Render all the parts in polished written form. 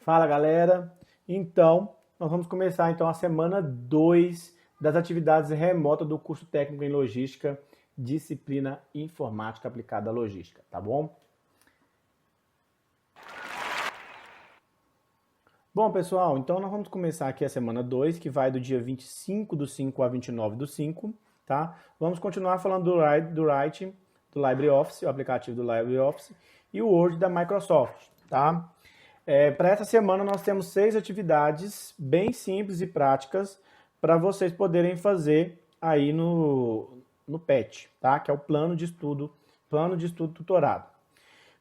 Fala, galera. Então, nós vamos começar então a semana 2 das atividades remotas do curso técnico em logística, disciplina informática aplicada à logística, tá bom? Bom, pessoal, então nós vamos começar aqui a semana 2, que vai do dia 25/5 a 29/5, tá? Vamos continuar falando do Write, do LibreOffice, o aplicativo do LibreOffice, e o Word da Microsoft, tá? Para essa semana nós temos 6 atividades bem simples e práticas para vocês poderem fazer aí no PET, tá? Que é o plano de estudo tutorado.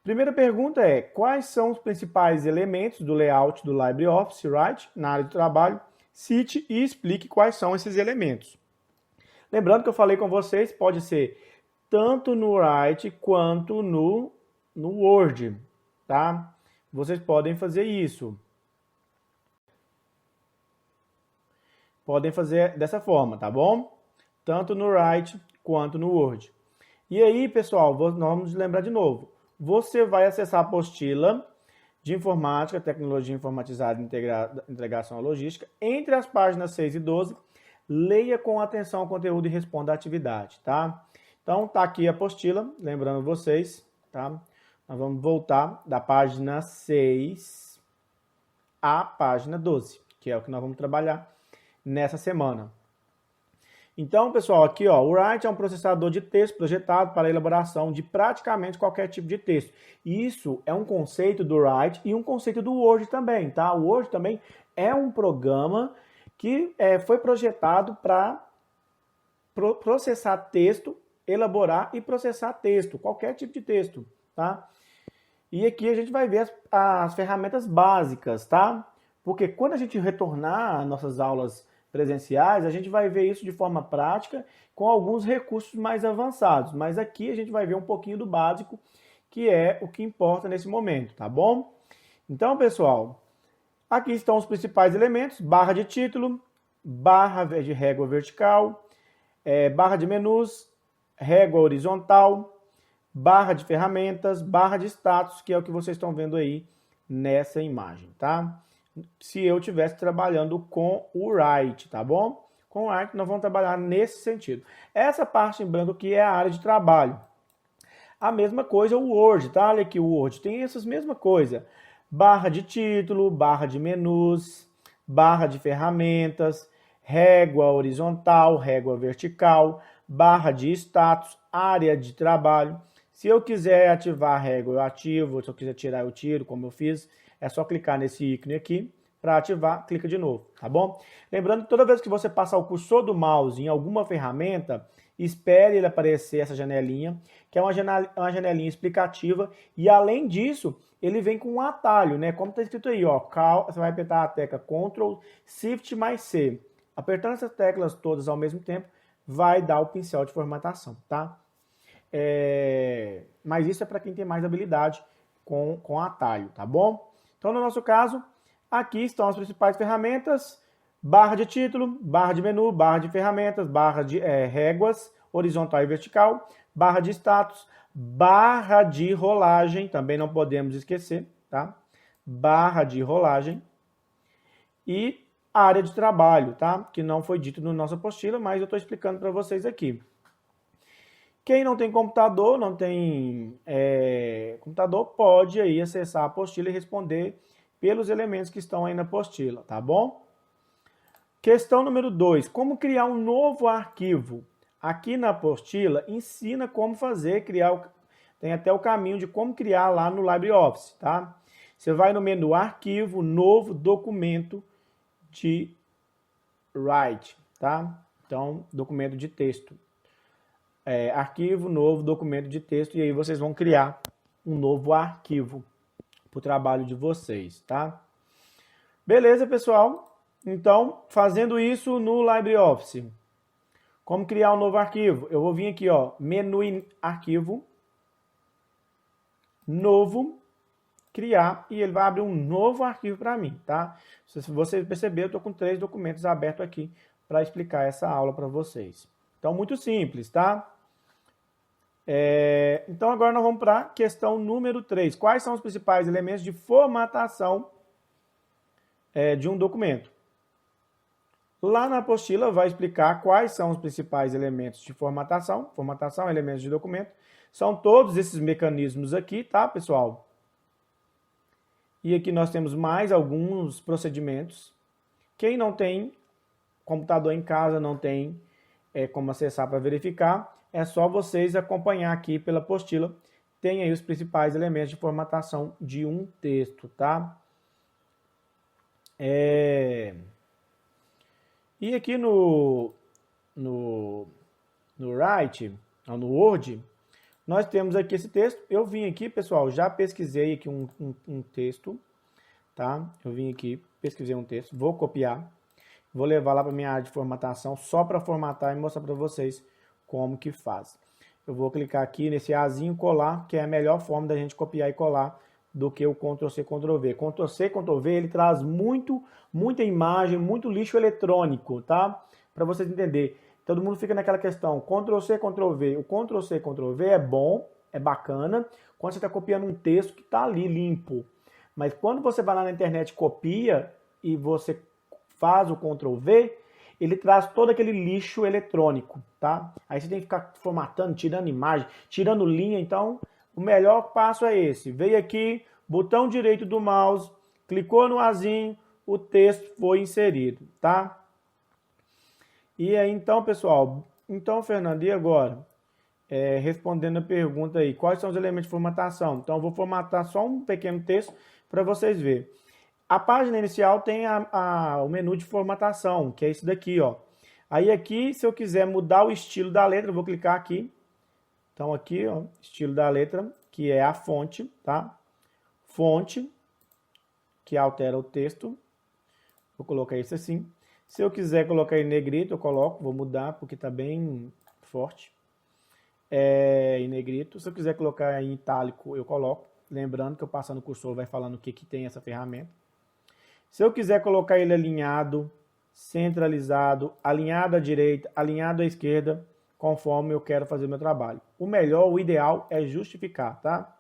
Primeira pergunta é: quais são os principais elementos do layout do LibreOffice Write na área de trabalho? Cite e explique quais são esses elementos. Lembrando que eu falei com vocês, pode ser tanto no Write quanto no Word, tá? Vocês podem fazer isso. Podem fazer dessa forma, tá bom? Tanto no Write quanto no Word. E aí, pessoal, nós vamos lembrar de novo. Você vai acessar a apostila de informática, tecnologia informatizada e integração à logística. Entre as páginas 6 e 12, leia com atenção o conteúdo e responda à atividade, tá? Então, tá aqui a apostila, lembrando vocês, tá? Nós vamos voltar da página 6 à página 12, que é o que nós vamos trabalhar nessa semana. Então, pessoal, aqui ó, o Write é um processador de texto projetado para a elaboração de praticamente qualquer tipo de texto. Isso é um conceito do Write e um conceito do Word também, tá? O Word também é um programa que foi projetado para processar texto, elaborar e processar texto, qualquer tipo de texto, tá? E aqui a gente vai ver as ferramentas básicas, tá? Porque quando a gente retornar às nossas aulas presenciais, a gente vai ver isso de forma prática com alguns recursos mais avançados. Mas aqui a gente vai ver um pouquinho do básico, que é o que importa nesse momento, tá bom? Então, pessoal, aqui estão os principais elementos: barra de título, barra de régua vertical, barra de menus, régua horizontal, barra de ferramentas, barra de status, que é o que vocês estão vendo aí nessa imagem, tá? Se eu estivesse trabalhando com o Write, tá bom? Com o Write nós vamos trabalhar nesse sentido. Essa parte em branco aqui é a área de trabalho. A mesma coisa o Word, tá? Olha aqui o Word, tem essas mesmas coisas. Barra de título, barra de menus, barra de ferramentas, régua horizontal, régua vertical, barra de status, área de trabalho. Se eu quiser ativar a régua, eu ativo. Se eu quiser tirar, eu tiro, como eu fiz. É só clicar nesse ícone aqui para ativar, clica de novo, tá bom? Lembrando que toda vez que você passar o cursor do mouse em alguma ferramenta, espere ele aparecer essa janelinha, que é uma janelinha explicativa, e além disso, ele vem com um atalho, né? Como está escrito aí, ó, você vai apertar a tecla Ctrl, Shift mais C. Apertando essas teclas todas ao mesmo tempo, vai dar o pincel de formatação, tá? Mas isso é para quem tem mais habilidade com atalho, tá bom? Então, no nosso caso, aqui estão as principais ferramentas: barra de título, barra de menu, barra de ferramentas, barra de réguas, horizontal e vertical, barra de status, barra de rolagem, também não podemos esquecer, tá? Barra de rolagem e área de trabalho, tá? Que não foi dito na nossa apostila, mas eu estou explicando para vocês aqui. Quem não tem computador, pode aí acessar a apostila e responder pelos elementos que estão aí na apostila, tá bom? Questão número 2, como criar um novo arquivo? Aqui na apostila ensina como fazer, tem até o caminho de como criar lá no LibreOffice, tá? Você vai no menu Arquivo, Novo, Documento de Write, tá? Então, documento de texto. Arquivo, novo, documento de texto, e aí vocês vão criar um novo arquivo para o trabalho de vocês, tá? Beleza, pessoal? Então, fazendo isso no LibreOffice, como criar um novo arquivo? Eu vou vir aqui, ó, menu em arquivo, novo, criar, e ele vai abrir um novo arquivo para mim, tá? Se você perceber, eu estou com 3 documentos abertos aqui para explicar essa aula para vocês. Então, muito simples, tá? Então, agora nós vamos para a questão número 3. Quais são os principais elementos de formatação de um documento. Lá na apostila vai explicar quais são os principais elementos de formatação, elementos de documento. São todos esses mecanismos aqui, tá, pessoal? E aqui nós temos mais alguns procedimentos. Quem não tem computador em casa, não tem como acessar para verificar, é só vocês acompanhar aqui pela apostila. Tem aí os principais elementos de formatação de um texto, tá? E aqui no Write, no Word, nós temos aqui esse texto. Eu vim aqui, pessoal, já pesquisei aqui um texto, tá? Eu vim aqui, pesquisei um texto, vou copiar, vou levar lá para minha área de formatação, só para formatar e mostrar para vocês como que faz. Eu vou clicar aqui nesse Azinho colar, que é a melhor forma da gente copiar e colar do que o Ctrl+C, Ctrl+V. Ctrl+C, Ctrl+V, ele traz muita imagem, muito lixo eletrônico, tá? Para vocês entenderem. Todo mundo fica naquela questão, Ctrl+C, Ctrl+V. O Ctrl+C, Ctrl+V é bom, é bacana, quando você está copiando um texto que está ali limpo. Mas quando você vai lá na internet e copia e você faz o Ctrl+V, ele traz todo aquele lixo eletrônico, tá? Aí você tem que ficar formatando, tirando imagem, tirando linha. Então, o melhor passo é esse. Veio aqui, botão direito do mouse, clicou no Azinho, o texto foi inserido, tá? E aí, então, pessoal, Fernando, e agora? Respondendo a pergunta aí, quais são os elementos de formatação? Então, eu vou formatar só um pequeno texto para vocês verem. A página inicial tem o menu de formatação, que é esse daqui, ó. Aí aqui, se eu quiser mudar o estilo da letra, eu vou clicar aqui. Então aqui, ó, estilo da letra, que é a fonte, tá? Fonte, que altera o texto. Vou colocar isso assim. Se eu quiser colocar em negrito, eu coloco, vou mudar, porque tá bem forte. Em negrito. Se eu quiser colocar em itálico, eu coloco. Lembrando que eu passando o cursor vai falando o que tem essa ferramenta. Se eu quiser colocar ele alinhado, centralizado, alinhado à direita, alinhado à esquerda, conforme eu quero fazer meu trabalho. O melhor, o ideal é justificar, tá?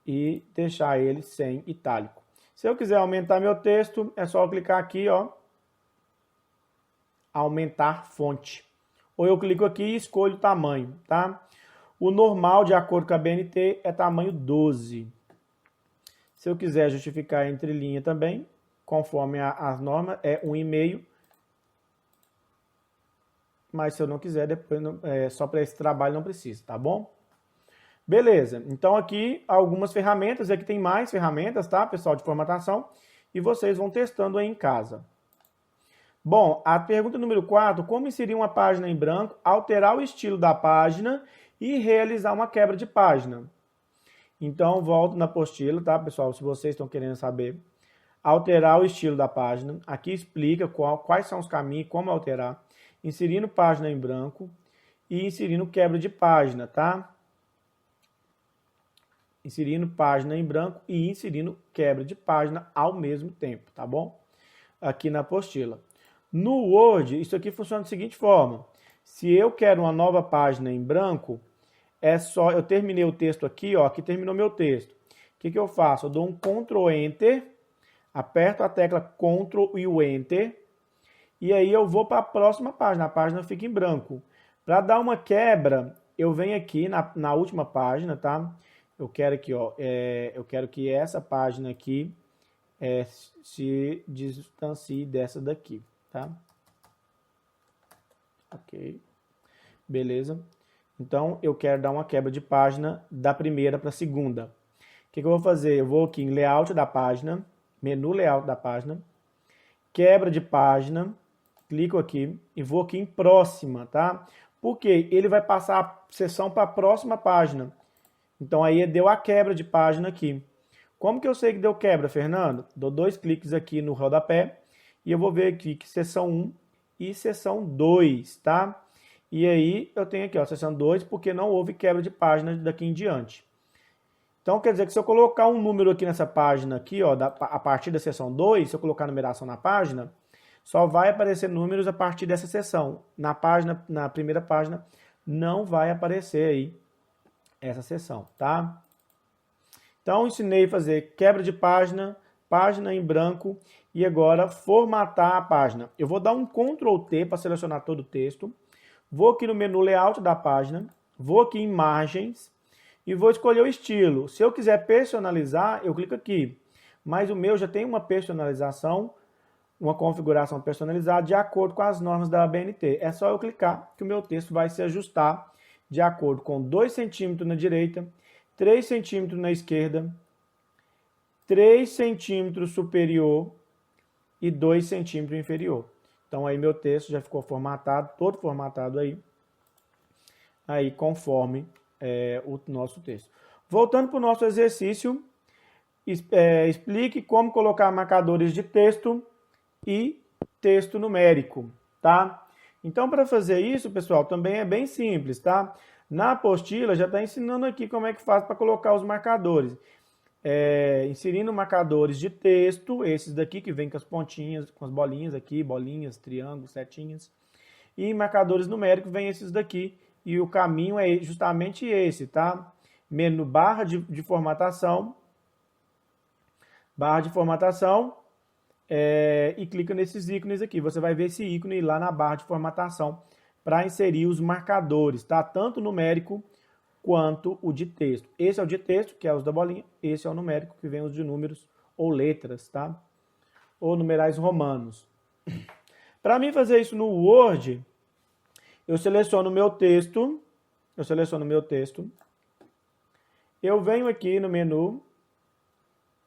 E deixar ele sem itálico. Se eu quiser aumentar meu texto, é só eu clicar aqui, ó. Aumentar fonte. Ou eu clico aqui e escolho o tamanho, tá? O normal, de acordo com a BNT, é tamanho 12. Se eu quiser justificar entre linha também, conforme as normas, é 1,5. Mas se eu não quiser, depois só para esse trabalho não precisa, tá bom? Beleza, então aqui algumas ferramentas, aqui tem mais ferramentas, tá, pessoal, de formatação, e vocês vão testando aí em casa. Bom, a pergunta número 4, como inserir uma página em branco, alterar o estilo da página e realizar uma quebra de página? Então, volto na apostila, tá, pessoal, se vocês estão querendo saber. Alterar o estilo da página, aqui explica quais são os caminhos, como alterar. Inserindo página em branco e inserindo quebra de página, tá? Inserindo página em branco e inserindo quebra de página ao mesmo tempo, tá bom? Aqui na apostila. No Word, isso aqui funciona da seguinte forma. Se eu quero uma nova página em branco, é só, eu terminei o texto aqui, ó, aqui terminou meu texto. O que eu faço? Eu dou um Ctrl Enter, aperto a tecla Ctrl e o Enter, e aí eu vou para a próxima página, a página fica em branco. Para dar uma quebra, eu venho aqui na última página, tá? Eu quero aqui, ó, eu quero que essa página aqui se distancie dessa daqui, tá? Ok, beleza. Então, eu quero dar uma quebra de página da primeira para a segunda. O que eu vou fazer? Eu vou aqui em Layout da página, menu Layout da página, quebra de página, clico aqui e vou aqui em próxima, tá? Porque ele vai passar a seção para a próxima página. Então aí deu a quebra de página aqui. Como que eu sei que deu quebra, Fernando? Dou 2 cliques aqui no rodapé e eu vou ver aqui que seção 1 e seção 2, tá? E aí eu tenho aqui, ó, seção 2, porque não houve quebra de página daqui em diante. Então quer dizer que se eu colocar um número aqui nessa página aqui, ó, a partir da seção 2, se eu colocar numeração na página, só vai aparecer números a partir dessa seção. Na primeira página, não vai aparecer aí essa seção, tá? Então, ensinei a fazer quebra de página, página em branco e agora formatar a página. Eu vou dar um Ctrl T para selecionar todo o texto. Vou aqui no menu layout da página, vou aqui em imagens e vou escolher o estilo. Se eu quiser personalizar, eu clico aqui. Mas o meu já tem uma personalização, uma configuração personalizada de acordo com as normas da ABNT. É só eu clicar que o meu texto vai se ajustar de acordo com 2 centímetros na direita, 3 centímetros na esquerda, 3 centímetros superior e 2 centímetros inferior. Então aí meu texto já ficou formatado, todo formatado aí conforme o nosso texto. Voltando para o nosso exercício, explique como colocar marcadores de texto e texto numérico, tá? Então, para fazer isso, pessoal, também é bem simples, tá? Na apostila já está ensinando aqui como é que faz para colocar os marcadores. Inserindo marcadores de texto, esses daqui que vem com as pontinhas, com as bolinhas aqui, bolinhas, triângulos, setinhas. E marcadores numéricos vem esses daqui. E o caminho é justamente esse, tá? Menu barra de formatação, e clica nesses ícones aqui. Você vai ver esse ícone lá na barra de formatação para inserir os marcadores, tá? Tanto numérico quanto o de texto. Esse é o de texto, que é os da bolinha. Esse é o numérico, que vem os de números ou letras, tá? Ou numerais romanos. Para mim fazer isso no Word, eu seleciono o meu texto. Eu venho aqui no menu,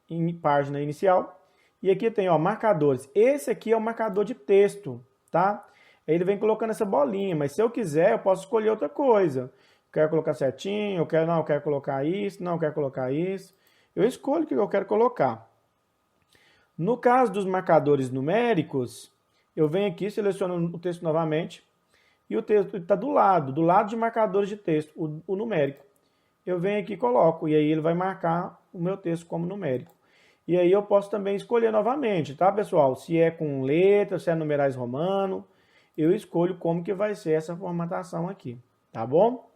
em página inicial, e aqui tem, ó, marcadores. Esse aqui é o marcador de texto, tá? Ele vem colocando essa bolinha, mas se eu quiser, eu posso escolher outra coisa. Quero colocar certinho, eu quero colocar isso, não, eu quero colocar isso. Eu escolho o que eu quero colocar. No caso dos marcadores numéricos, eu venho aqui, seleciono o texto novamente, e o texto está do lado de marcadores de texto, o numérico. Eu venho aqui e coloco, e aí ele vai marcar o meu texto como numérico. E aí eu posso também escolher novamente, tá, pessoal? Se é com letras, se é numerais romano, eu escolho como que vai ser essa formatação aqui, tá bom?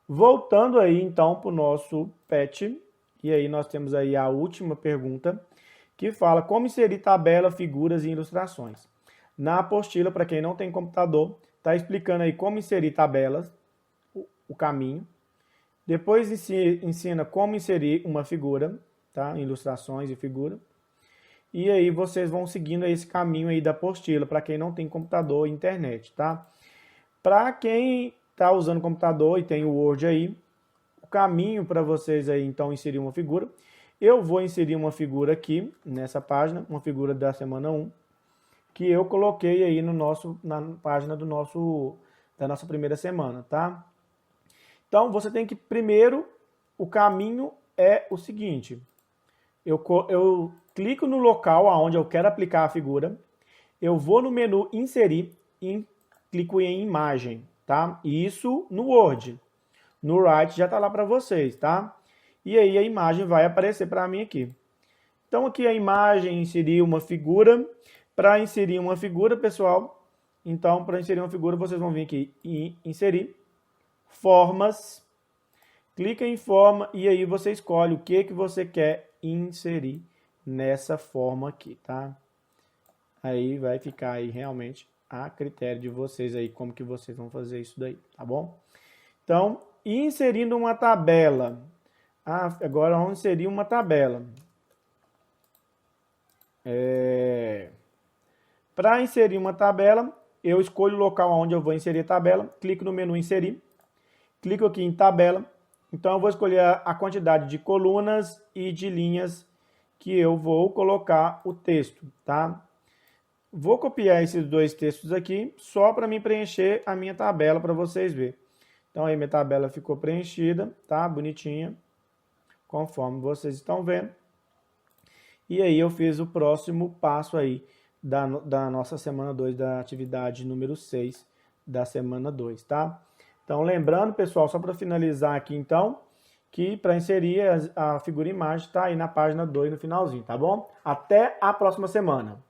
Voltando aí, então, para o nosso PET, e aí nós temos aí a última pergunta, que fala como inserir tabela, figuras e ilustrações. Na apostila, para quem não tem computador, está explicando aí como inserir tabelas, o caminho. Depois ensina como inserir uma figura, tá? Ilustrações e figura. E aí vocês vão seguindo esse caminho aí da apostila, para quem não tem computador e internet, tá? Para quem está usando computador e tem o Word aí, o caminho para vocês aí, então, inserir uma figura. Eu vou inserir uma figura aqui, nessa página, uma figura da semana 1, que eu coloquei aí na página da nossa primeira semana, tá? Então, você tem que, primeiro, o caminho é o seguinte, eu clico no local onde eu quero aplicar a figura, eu vou no menu inserir e clico em imagem, tá? Isso no Word. No Write já tá lá para vocês, tá? E aí a imagem vai aparecer para mim aqui. Então aqui a imagem, inserir uma figura. Para inserir uma figura, pessoal, então para inserir uma figura vocês vão vir aqui em inserir, formas, clica em forma e aí você escolhe o que você quer inserir nessa forma aqui, tá? Aí vai ficar aí realmente a critério de vocês aí, como que vocês vão fazer isso daí, tá bom? Então, inserindo uma tabela. Agora vamos inserir uma tabela. Para inserir uma tabela, eu escolho o local onde eu vou inserir a tabela, clico no menu inserir, clico aqui em tabela, então eu vou escolher a quantidade de colunas e de linhas que eu vou colocar o texto, tá? Vou copiar esses dois textos aqui, só para me preencher a minha tabela para vocês verem. Então aí minha tabela ficou preenchida, tá? Bonitinha, conforme vocês estão vendo. E aí eu fiz o próximo passo aí da nossa semana 2, da atividade número 6 da semana 2, tá? Então lembrando, pessoal, só para finalizar aqui então, que para inserir a figura imagem está aí na página 2 no finalzinho, tá bom? Até a próxima semana!